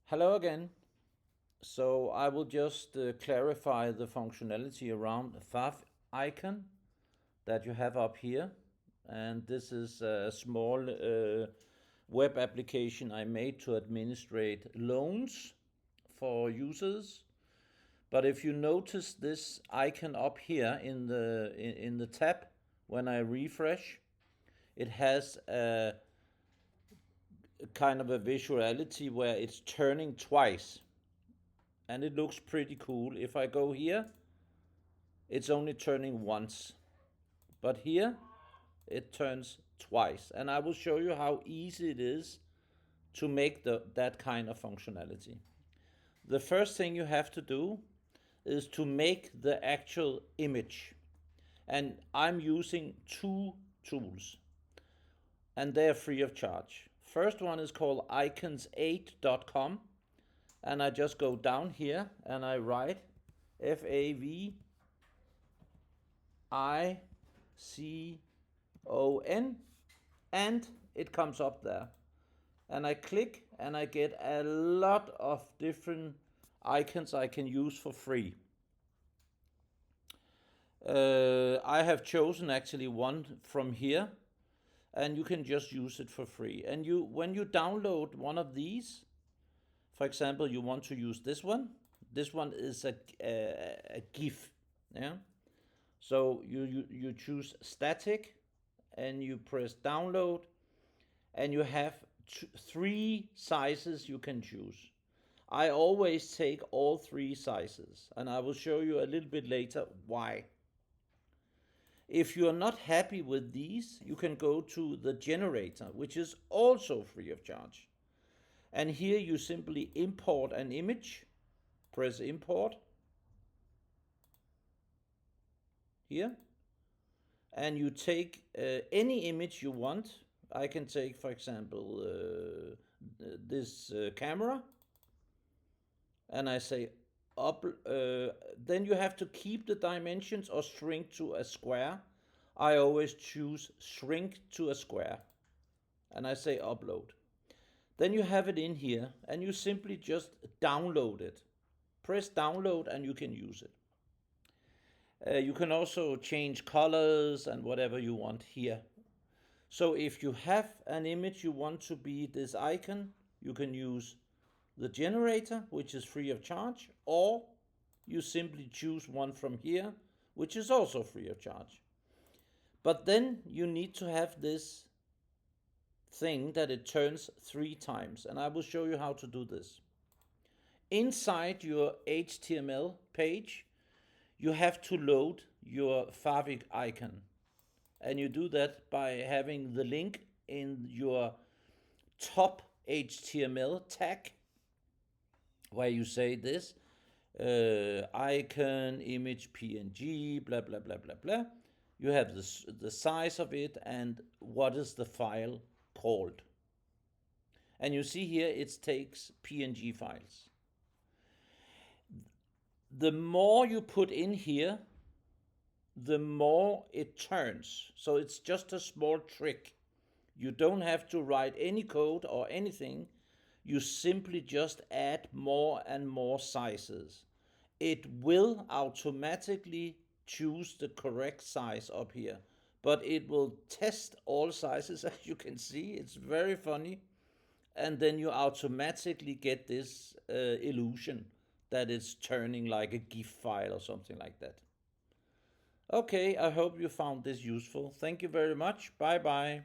Hello again. So I will just clarify the functionality around Favicon that you have up here. And this is a small web application I made to administrate loans for users. But if you notice this icon up here in the tab, when I refresh, it has a kind of a visuality where it's turning twice. And it looks pretty cool. If I go here, it's only turning once. But here, it turns twice. And I will show you how easy it is to make that kind of functionality. The first thing you have to do is to make the actual image. And I'm using two tools. And they're free of charge. First one is called icons8.com. And I just go down here and I write Favicon, and it comes up there. And I click and I get a lot of different icons I can use for free. I have chosen actually one from here, and you can just use it for free. And when you download one of these, for example, you want to use this one. This one is a GIF. Yeah. So you choose static, and you press download, and you have three sizes you can choose. I always take all three sizes, and I will show you a little bit later why. If you are not happy with these, you can go to the generator, which is also free of charge. And here you simply import an image, press import here, and you take any image you want. I can take, for example, this camera, and I say then you have to keep the dimensions or shrink to a square. I always choose shrink to a square, and I say upload. Then you have it in here, and you simply just download it. Press download and you can use it. You can also change colors and whatever you want here. So if you have an image you want to be this icon, you can use the generator, which is free of charge, or you simply choose one from here, which is also free of charge. But then you need to have this thing that it turns 3 times, and I will show you how to do this. Inside your HTML page, you have to load your Favicon icon, and you do that by having the link in your top HTML tag, where you say this icon image PNG blah blah blah blah blah. You have the size of it and what is the file called. And you see here it takes PNG files. The more you put in here, the more it turns. So it's just a small trick. You don't have to write any code or anything. You simply just add more and more sizes. It will automatically choose the correct size up here, but it will test all sizes. As you can see, it's very funny. And then you automatically get this illusion that it's turning like a GIF file or something like that. Okay, I hope you found this useful. Thank you very much. Bye bye.